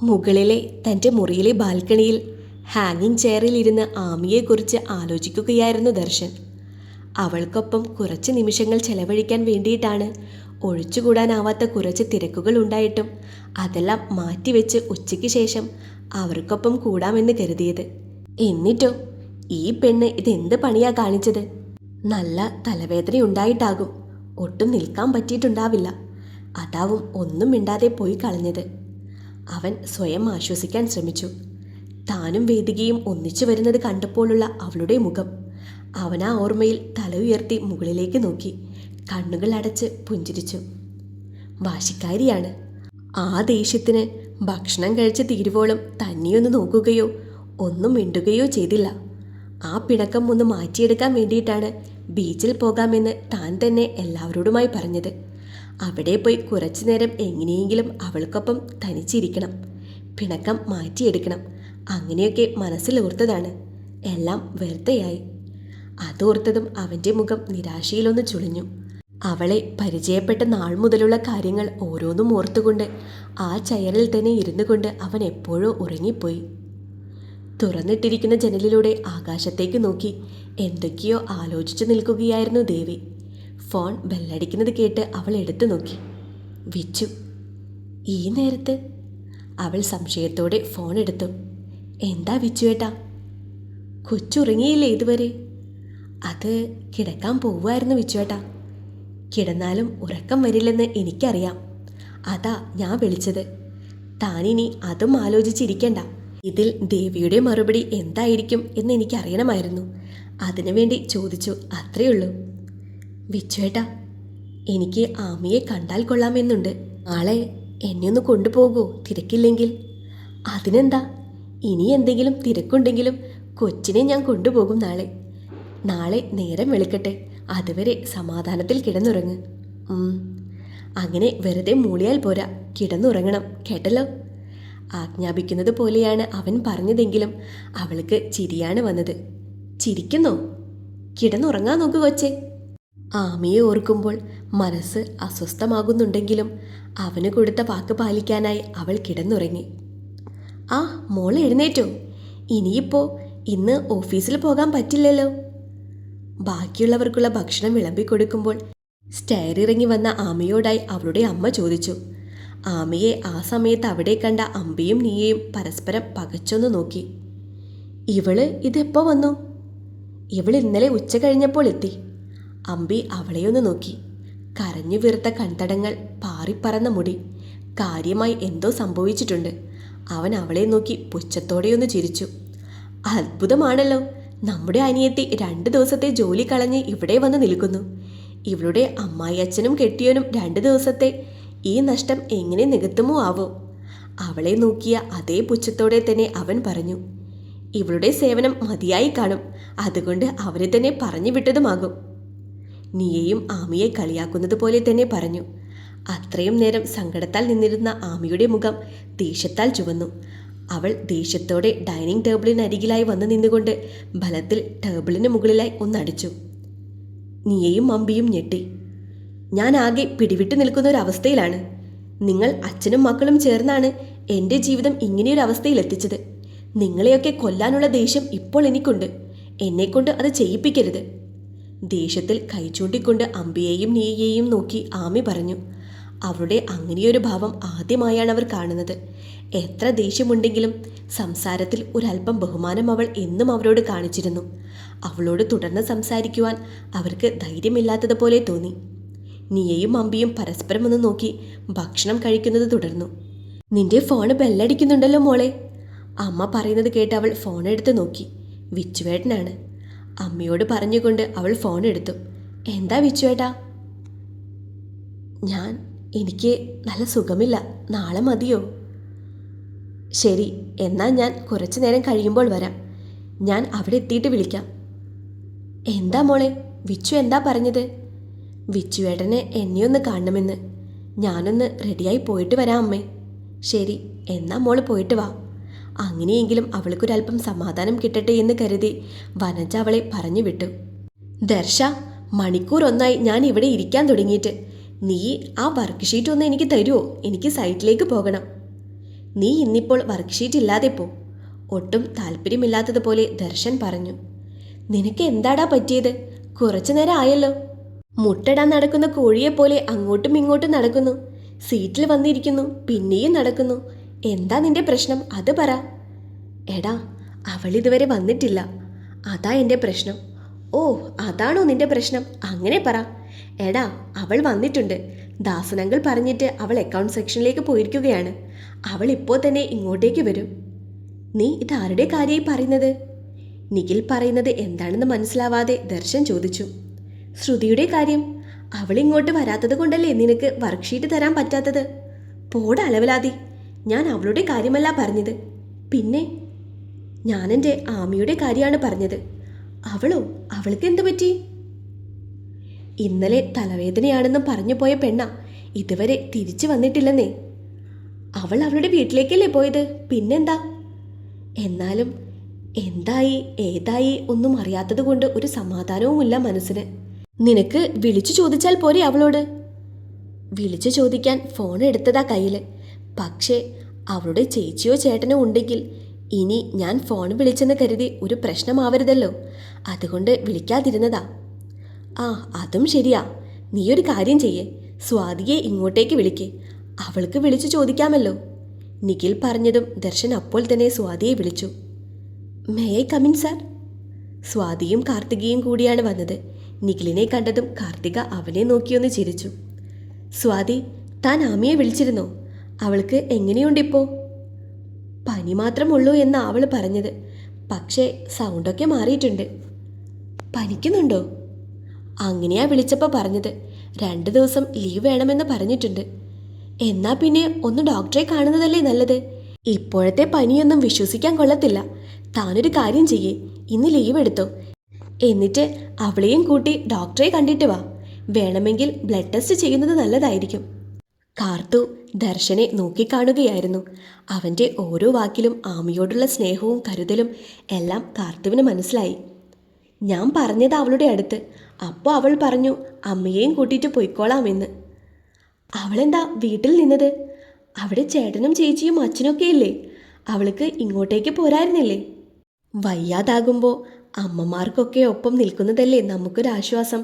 മുകളിലെ തൻ്റെ മുറിയിലെ ബാൽക്കണിയിൽ ഹാങ്ങിങ് ചെയറിലിരുന്ന് ആമിയെക്കുറിച്ച് ആലോചിക്കുകയായിരുന്നു ദർശൻ. അവൾക്കൊപ്പം കുറച്ച് നിമിഷങ്ങൾ ചെലവഴിക്കാൻ വേണ്ടിയിട്ടാണ് ഒഴിച്ചുകൂടാനാവാത്ത കുറച്ച് തിരക്കുകൾ ഉണ്ടായിട്ടും അതെല്ലാം മാറ്റിവെച്ച് ഉച്ചയ്ക്ക് ശേഷം അവർക്കൊപ്പം കൂടാമെന്ന് കരുതിയത്. എന്നിട്ടോ ഈ പെണ്ണ് ഇതെന്ത് പണിയാ കാണിച്ചത്? നല്ല തലവേദനയുണ്ടായിട്ടാകും, ഒട്ടും നിൽക്കാൻ പറ്റിയിട്ടുണ്ടാവില്ല. അതാവും ഒന്നും മിണ്ടാതെ പോയി കളഞ്ഞത്. അവൻ സ്വയം ആശ്വസിക്കാൻ ശ്രമിച്ചു. താനും വേദികയും ഒന്നിച്ചു വരുന്നത് കണ്ടപ്പോഴുള്ള അവളുടെ മുഖം. അവൻ ആ ഓർമ്മയിൽ തല ഉയർത്തി മുകളിലേക്ക് നോക്കി കണ്ണുകൾ അടച്ച് പുഞ്ചിരിച്ചു. വാശിക്കാരിയാണ്. ആ ദേഷ്യത്തിന് ഭക്ഷണം കഴിച്ച് തീരുവോളം തന്നെയൊന്ന് നോക്കുകയോ ഒന്നും മിണ്ടുകയോ ചെയ്തില്ല. ആ പിണക്കം ഒന്ന് മാറ്റിയെടുക്കാൻ വേണ്ടിയിട്ടാണ് ബീച്ചിൽ പോകാമെന്ന് താൻ തന്നെ എല്ലാവരോടുമായി പറഞ്ഞത്. അവിടെ പോയി കുറച്ചു നേരം എങ്ങനെയെങ്കിലും അവൾക്കൊപ്പം തനിച്ചിരിക്കണം, പിണക്കം മാറ്റിയെടുക്കണം. അങ്ങനെയൊക്കെ മനസ്സിലോർത്തതാണ്. എല്ലാം വെറുതെയായി. അതോർത്തതും അവൻ്റെ മുഖം നിരാശയിലൊന്ന് ചുളിഞ്ഞു. അവളെ പരിചയപ്പെട്ട നാൾ മുതലുള്ള കാര്യങ്ങൾ ഓരോന്നും ഓർത്തുകൊണ്ട് ആ ചെയറിൽ തന്നെ ഇരുന്നു കൊണ്ട് അവൻ എപ്പോഴോ ഉറങ്ങിപ്പോയി. തുറന്നിട്ടിരിക്കുന്ന ജനലിലൂടെ ആകാശത്തേക്ക് നോക്കി എന്തൊക്കെയോ ആലോചിച്ചു നിൽക്കുകയായിരുന്നു ദേവി. ഫോൺ ബെല്ലടിക്കുന്നത് കേട്ട് അവൾ എടുത്തു നോക്കി. വിച്ചു. ഈ നേരത്ത്? അവൾ സംശയത്തോടെ ഫോൺ എടുത്തു. എന്താ വിച്ചുവേട്ടാ? കൊച്ചുറങ്ങിയില്ലേ ഇതുവരെ? അത് കിടക്കാൻ പോവുമായിരുന്നു വിച്ചുവേട്ടാ. കിടന്നാലും ഉറക്കം വരില്ലെന്ന് എനിക്കറിയാം. അതാ ഞാൻ വിളിച്ചത്. താനിനി അതും ആലോചിച്ചിരിക്കണ്ട. ഇതിൽ ദേവിയുടെ മറുപടി എന്തായിരിക്കും എന്ന് എനിക്കറിയണമായിരുന്നു. അതിനുവേണ്ടി ചോദിച്ചു, അത്രയുള്ളൂ. വിച്ചുവേട്ടാ, എനിക്ക് ആമിയെ കണ്ടാൽ കൊള്ളാമെന്നുണ്ട്. നാളെ എന്നെ ഒന്ന് കൊണ്ടുപോകൂ, തിരക്കില്ലെങ്കിൽ. അതിനെന്താ, ഇനി എന്തെങ്കിലും തിരക്കുണ്ടെങ്കിലും കൊച്ചിനെ ഞാൻ കൊണ്ടുപോകും നാളെ നേരം വെളുക്കട്ടെ. അതുവരെ സമാധാനത്തിൽ കിടന്നുറങ്ങ്. അങ്ങനെ വെറുതെ മൂളിയാൽ പോരാ, കിടന്നുറങ്ങണം, കേട്ടല്ലോ. ആജ്ഞാപിക്കുന്നത് പോലെയാണ് അവൻ പറഞ്ഞതെങ്കിലും അവൾക്ക് ചിരിയാണ് വന്നത്. ചിരിക്കുന്നോ? കിടന്നുറങ്ങാൻ നോക്കൂ കൊച്ചേ. ആമിയെ ഓർക്കുമ്പോൾ മനസ്സ് അസ്വസ്ഥമാകുന്നുണ്ടെങ്കിലും അവന് കൊടുത്ത വാക്ക് പാലിക്കാനായി അവൾ കിടന്നുറങ്ങി. ആ, മോൾ എഴുന്നേറ്റോ? ഇനിയിപ്പോൾ ഇന്ന് ഓഫീസിൽ പോകാൻ പറ്റില്ലല്ലോ. ബാക്കിയുള്ളവർക്കുള്ള ഭക്ഷണം വിളമ്പിക്കൊടുക്കുമ്പോൾ സ്റ്റെയറിറങ്ങി വന്ന ആമിയോടായി അവളുടെ അമ്മ ചോദിച്ചു. ആമിയെ ആ സമയത്ത് അവിടെ കണ്ട അമ്പിയും നീയയും പരസ്പരം പകച്ചൊന്നു നോക്കി. ഇവള് ഇതെപ്പോ വന്നു? ഇവൾ ഇന്നലെ ഉച്ച കഴിഞ്ഞപ്പോൾ എത്തി. അമ്പി അവളെയൊന്ന് നോക്കി. കരഞ്ഞു വീർത്ത കൺതടങ്ങൾ, പാറിപ്പറന്ന മുടി. കാര്യമായി എന്തോ സംഭവിച്ചിട്ടുണ്ട്. അവൻ അവളെ നോക്കി പുച്ഛത്തോടെയൊന്ന് ചിരിച്ചു. അത്ഭുതമാണല്ലോ, നമ്മുടെ അനിയത്തി 2 ദിവസത്തെ ജോലി കളഞ്ഞ് ഇവിടെ വന്ന് നിൽക്കുന്നു. ഇവളുടെ അമ്മായി അച്ഛനും കെട്ടിയവനും 2 ദിവസത്തെ ഈ നഷ്ടം എങ്ങനെ നികത്തുമോ ആവോ. അവളെ നോക്കിയ അതേ പുച്ഛത്തോടെ തന്നെ അവൻ പറഞ്ഞു. ഇവളുടെ സേവനം മതിയായി കാണും, അതുകൊണ്ട് അവരെ തന്നെ പറഞ്ഞു വിട്ടതുമാകും. നീയെയും ആമിയെ കളിയാക്കുന്നത് പോലെ തന്നെ പറഞ്ഞു. അത്രയും നേരം സങ്കടത്താൽ നിന്നിരുന്ന ആമിയുടെ മുഖം ദേഷ്യത്താൽ ചുവന്നു. അവൾ ദേഷ്യത്തോടെ ഡൈനിങ് ടേബിളിനരികിലായി വന്നു നിന്നുകൊണ്ട് ബലത്തിൽ ടേബിളിന് മുകളിലായി ഒന്നടിച്ചു. നീയെയും അമ്പിയും ഞെട്ടി. ഞാൻ ആകെ പിടിവിട്ട് നിൽക്കുന്ന ഒരവസ്ഥയിലാണ്. നിങ്ങൾ അച്ഛനും മക്കളും ചേർന്നാണ് എൻ്റെ ജീവിതം ഇങ്ങനെയൊരവസ്ഥയിൽ എത്തിച്ചത്. നിങ്ങളെയൊക്കെ കൊല്ലാനുള്ള ദേഷ്യം ഇപ്പോൾ എനിക്കുണ്ട്. എന്നെക്കൊണ്ട് അത് ചെയ്യിപ്പിക്കരുത്. ദേഷ്യത്തിൽ കൈ ചൂണ്ടിക്കൊണ്ട് അമ്പിയെയും നീയെയും നോക്കി ആമി പറഞ്ഞു. അവളുടെ അങ്ങനെയൊരു ഭാവം ആദ്യമായാണ് അവർ കാണുന്നത്. എത്ര ദേഷ്യമുണ്ടെങ്കിലും സംസാരത്തിൽ ഒരല്പം ബഹുമാനം അവൾ എന്നും അവരോട് കാണിച്ചിരുന്നു. അവളോട് തുടർന്ന് സംസാരിക്കുവാൻ അവർക്ക് ധൈര്യമില്ലാത്തതുപോലെ തോന്നി. നീയയും അമ്പിയും പരസ്പരം ഒന്ന് നോക്കി ഭക്ഷണം കഴിക്കുന്നത് തുടർന്നു. നിന്റെ ഫോണ് ബെല്ലടിക്കുന്നുണ്ടല്ലോ മോളെ. അമ്മ പറയുന്നത് കേട്ട് അവൾ ഫോൺ എടുത്ത് നോക്കി. വിച്ചുവേട്ടനാണ്. അമ്മയോട് പറഞ്ഞുകൊണ്ട് അവൾ ഫോൺ എടുത്തു. എന്താ വിച്ചുവേട്ടാ? എനിക്ക് നല്ല സുഖമില്ല, നാളെ മതിയോ? ശരി, എന്നാൽ ഞാൻ കുറച്ചു നേരം കഴിയുമ്പോൾ വരാം. ഞാൻ അവിടെ എത്തിയിട്ട് വിളിക്കാം. എന്താ മോളെ, വിച്ചു എന്താ പറഞ്ഞത്? വിച്ചുവേട്ടനെ എന്നെയൊന്ന് കാണണമെന്ന്. ഞാനൊന്ന് റെഡിയായി പോയിട്ട് വരാം അമ്മേ. ശരി, എന്നാ മോള് പോയിട്ട് വാ. അങ്ങനെയെങ്കിലും അവൾക്കൊരല്പം സമാധാനം കിട്ടട്ടെ എന്ന് കരുതി വനജ അവളെ പറഞ്ഞു വിട്ടു. ദർശ, മണിക്കൂർ ഒന്നായി ഞാൻ ഇവിടെ ഇരിക്കാൻ തുടങ്ങിയിട്ട്. നീ ആ വർക്ക് ഷീറ്റ് ഒന്ന് എനിക്ക് തരുമോ? എനിക്ക് സൈറ്റിലേക്ക് പോകണം. നീ ഇന്നിപ്പോൾ വർക്ക്ഷീറ്റ് ഇല്ലാതെ പോ. ഒട്ടും താല്പര്യമില്ലാത്തതുപോലെ ദർശൻ പറഞ്ഞു. നിനക്ക് എന്താടാ പറ്റിയത്? കുറച്ചു നേരം ആയല്ലോ. മുട്ടടാൻ നടക്കുന്ന കോഴിയെപ്പോലെ അങ്ങോട്ടും ഇങ്ങോട്ടും നടക്കുന്നു. സീറ്റിൽ വന്നിരിക്കുന്നു, പിന്നെയും നടക്കുന്നു. എന്താ നിന്റെ പ്രശ്നം? അത് പറ. എടാ, അവളിതുവരെ വന്നിട്ടില്ല. അതാ എൻ്റെ പ്രശ്നം. ഓ, അതാണോ നിന്റെ പ്രശ്നം? അങ്ങനെ പറ. എടാ, അവൾ വന്നിട്ടുണ്ട്. ദാസനങ്ങൾ പറഞ്ഞിട്ട് അവൾ അക്കൗണ്ട് സെക്ഷനിലേക്ക് പോയിരിക്കുകയാണ്. അവൾ ഇപ്പോൾ തന്നെ ഇങ്ങോട്ടേക്ക് വരും. നീ ഇതാരുടെ കാര്യമായി പറയുന്നത്? നിഖിൽ പറയുന്നത് എന്താണെന്ന് മനസ്സിലാവാതെ ദർശൻ ചോദിച്ചു. ശ്രുതിയുടെ കാര്യം. അവൾ ഇങ്ങോട്ട് വരാത്തത് കൊണ്ടല്ലേ നിനക്ക് വർക്ക്ഷീറ്റ് തരാൻ പറ്റാത്തത്? പോടാ അലവലാതി. ഞാൻ അവളുടെ കാര്യമല്ല പറഞ്ഞത്. പിന്നെ ഞാൻ എൻ്റെ ആമിയുടെ കാര്യമാണ് പറഞ്ഞത്. അവളോ? അവൾക്ക് എന്ത് പറ്റി? ഇന്നലെ തലവേദനയാണെന്നും പറഞ്ഞു പോയ പെണ്ണ ഇതുവരെ തിരിച്ചു വന്നിട്ടില്ലെന്നേ. അവൾ അവളുടെ വീട്ടിലേക്കല്ലേ പോയത്? പിന്നെന്താ? എന്നാലും എന്തായി ഏതായി ഒന്നും അറിയാത്തത് കൊണ്ട് ഒരു സമാധാനവുമില്ല മനസ്സിന്. നിനക്ക് വിളിച്ചു ചോദിച്ചാൽ പോരെ അവളോട്? വിളിച്ചു ചോദിക്കാൻ ഫോൺ എടുത്തതാ കയ്യിൽ. പക്ഷേ അവളുടെ ചേച്ചിയോ ചേട്ടനോ ഉണ്ടെങ്കിൽ ഇനി ഞാൻ ഫോൺ വിളിച്ചെന്ന് കരുതി ഒരു പ്രശ്നമാവരുതല്ലോ. അതുകൊണ്ട് വിളിക്കാതിരുന്നതാ. ആ, അതും ശരിയാ. നീയൊരു കാര്യം ചെയ്യേ, സ്വാതിയെ ഇങ്ങോട്ടേക്ക് വിളിക്കേ. അവൾക്ക് വിളിച്ചു ചോദിക്കാമല്ലോ. നിഖിൽ പറഞ്ഞതും ദർശൻ അപ്പോൾ തന്നെ സ്വാതിയെ വിളിച്ചു. May I come in sir? സ്വാതിയും കാർത്തികയും കൂടിയാണ് വന്നത്. നിഖിലിനെ കണ്ടതും കാർത്തിക അവനെ നോക്കിയൊന്ന് ചിരിച്ചു. സ്വാതി, താൻ ആമിയെ വിളിച്ചിരുന്നോ? അവൾക്ക് എങ്ങനെയുണ്ടിപ്പോൾ? പനി മാത്രമുള്ളൂ എന്നാ അവൾ പറഞ്ഞത്. പക്ഷേ സൗണ്ടൊക്കെ മാറിയിട്ടുണ്ട്. പനിക്കുന്നുണ്ടോ? അങ്ങനെയാ വിളിച്ചപ്പോൾ പറഞ്ഞത്. 2 ദിവസം ലീവ് വേണമെന്ന് പറഞ്ഞിട്ടുണ്ട്. എന്നാ പിന്നെ ഒന്ന് ഡോക്ടറെ കാണുന്നതല്ലേ നല്ലത്. ഇപ്പോഴത്തെ പനിയൊന്നും വിശ്വസിക്കാൻ കൊള്ളത്തില്ല. താനൊരു കാര്യം ചെയ്യേ, ഇന്ന് ലീവ് എടുത്തോ. എന്നിട്ട് അവളെയും കൂട്ടി ഡോക്ടറെ കണ്ടിട്ട് വാ. വേണമെങ്കിൽ ബ്ലഡ് ടെസ്റ്റ് ചെയ്യുന്നത് നല്ലതായിരിക്കും. കാർത്തു ദർശനെ നോക്കിക്കാണുകയായിരുന്നു. അവൻ്റെ ഓരോ വാക്കിലും ആമിയോടുള്ള സ്നേഹവും കരുതലും എല്ലാം കാർത്തുവിന് മനസ്സിലായി. ഞാൻ പറഞ്ഞത് അവളുടെ അടുത്ത്. അപ്പോൾ അവൾ പറഞ്ഞു അമ്മയെയും കൂട്ടിയിട്ട് പോയിക്കോളാമെന്ന്. അവളെന്താ വീട്ടിൽ നിന്നത്? അവിടെ ചേട്ടനും ചേച്ചിയും അച്ഛനൊക്കെ ഇല്ലേ? അവൾക്ക് ഇങ്ങോട്ടേക്ക് പോരായിരുന്നില്ലേ? വയ്യാതാകുമ്പോൾ അമ്മമാർക്കൊക്കെ ഒപ്പം നിൽക്കുന്നതല്ലേ നമുക്കൊരാശ്വാസം.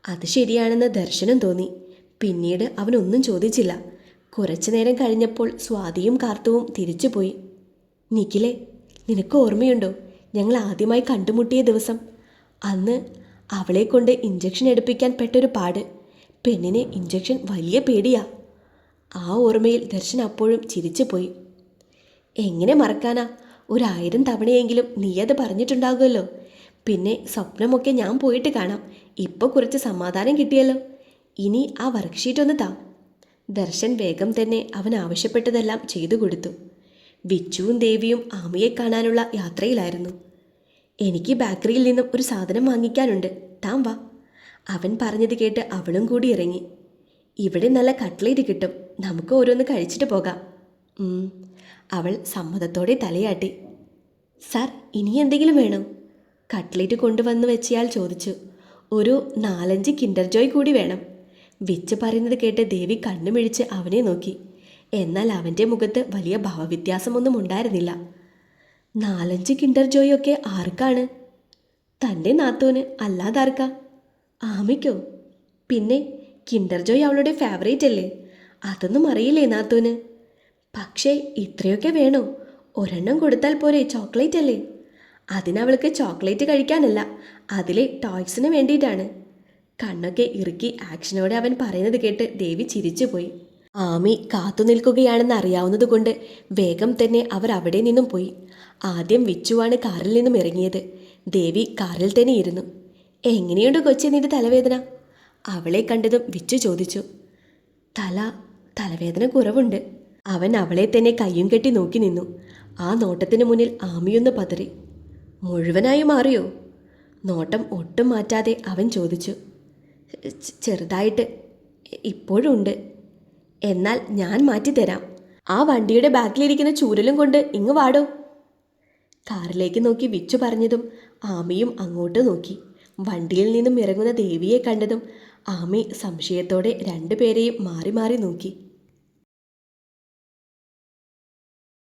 അത് ശരിയാണെന്ന് ദർശനം തോന്നി. പിന്നീട് അവനൊന്നും ചോദിച്ചില്ല. കുറച്ചു നേരം കഴിഞ്ഞപ്പോൾ സ്വാതിയും കാർത്തുവും തിരിച്ചുപോയി. നിഖിലേ, നിനക്ക് ഓർമ്മയുണ്ടോ ഞങ്ങൾ ആദ്യമായി കണ്ടുമുട്ടിയ ദിവസം? അന്ന് അവളെ കൊണ്ട് ഇഞ്ചക്ഷൻ എടുപ്പിക്കാൻ പെട്ടൊരു പാട്. പെണ്ണിന് ഇഞ്ചക്ഷൻ വലിയ പേടിയാ. ആ ഓർമ്മയിൽ ദർശൻ അപ്പോഴും ചിരിച്ചുപോയി. എങ്ങനെ മറക്കാനാ? 1000 തവണയെങ്കിലും നീ അത് പറഞ്ഞിട്ടുണ്ടാകുമല്ലോ. പിന്നെ സ്വപ്നമൊക്കെ ഞാൻ പോയിട്ട് കാണാം. ഇപ്പോൾ കുറച്ച് സമാധാനം കിട്ടിയല്ലോ. ഇനി ആ വർക്ക്ഷീറ്റ് ഒന്ന് താ. ദർശൻ വേഗം തന്നെ അവൻ ആവശ്യപ്പെട്ടതെല്ലാം ചെയ്തു കൊടുത്തു. വിച്ചുവും ദേവിയും ആമിയെ കാണാനുള്ള യാത്രയിലായിരുന്നു. എനിക്ക് ബേക്കറിയിൽ നിന്നും ഒരു സാധനം വാങ്ങിക്കാനുണ്ട്, താൻ വാ. അവൻ പറഞ്ഞത് കേട്ട് അവളും കൂടി ഇറങ്ങി. ഇവിടെ നല്ല കട്ട്ലേറ്റ് കിട്ടും, നമുക്ക് ഓരോന്ന് കഴിച്ചിട്ട് പോകാം. അവൾ സമ്മതത്തോടെ തലയാട്ടി. സാർ, ഇനി എന്തെങ്കിലും വേണോ? കട്ട്ലേറ്റ് കൊണ്ടുവന്ന് വെച്ചയാൾ ചോദിച്ചു. ഒരു 4-5 കിൻഡർ ജോയ് കൂടി വേണം. വിച്ച് പറയുന്നത് കേട്ട് ദേവി കണ്ണുമിഴിച്ച് അവനെ നോക്കി. എന്നാൽ അവൻ്റെ മുഖത്ത് വലിയ ഭാവവ്യത്യാസമൊന്നും ഉണ്ടായിരുന്നില്ല. 4-5 കിൻഡർ ജോയ് ഒക്കെ ആർക്കാണ്? തൻ്റെ നാത്തൂന്, അല്ലാതാർക്കാ? ആമിക്കോ? പിന്നെ കിൻഡർ ജോയ് അവളുടെ ഫേവറേറ്റ് അല്ലേ? അതൊന്നും അറിയില്ലേ നാത്തൂന്? പക്ഷേ ഇത്രയൊക്കെ വേണോ? ഒരെണ്ണം കൊടുത്താൽ പോരെ, ചോക്ലേറ്റ് അല്ലേ? അതിനവൾക്ക് ചോക്ലേറ്റ് കഴിക്കാനല്ല, അതിലെ ടോയ്സിന് വേണ്ടിയിട്ടാണ്. കണ്ണൊക്കെ ഇറുക്കി ആക്ഷനോടെ അവൻ പറയുന്നത് കേട്ട് ദേവി ചിരിച്ചുപോയി. ആമി കാത്തു നിൽക്കുകയാണെന്ന് അറിയാവുന്നതുകൊണ്ട് വേഗം തന്നെ അവർ അവിടെ നിന്നും പോയി. ആദ്യം വിച്ചുവാണ് കാറിൽ നിന്നും ഇറങ്ങിയത്. ദേവി കാറിൽ തന്നെ ഇരുന്നു. എങ്ങനെയുണ്ട് കൊച്ചി നിന്റെ തലവേദന? അവളെ കണ്ടതും വിച്ചു ചോദിച്ചു. തലവേദന കുറവുണ്ട്. അവൻ അവളെ തന്നെ കയ്യും കെട്ടി നോക്കി നിന്നു. ആ നോട്ടത്തിന് മുന്നിൽ ആമിയൊന്ന് പതറി. മുഴുവനായി മാറിയോ? നോട്ടം ഒട്ടും മാറ്റാതെ അവൻ ചോദിച്ചു. ചെറുതായിട്ട് ഇപ്പോഴും ഉണ്ട്. എന്നാൽ ഞാൻ മാറ്റിത്തരാം. ആ വണ്ടിയുടെ ബാക്കിലിരിക്കുന്ന ചൂരലും കൊണ്ട് ഇങ്ങ് വാടോ. കാറിലേക്ക് നോക്കി വിച്ചു പറഞ്ഞതും ആമിയും അങ്ങോട്ട് നോക്കി. വണ്ടിയിൽ നിന്നും ഇറങ്ങുന്ന ദേവിയെ കണ്ടതും ആമി സംശയത്തോടെ 2 പേരെയും മാറി മാറി നോക്കി.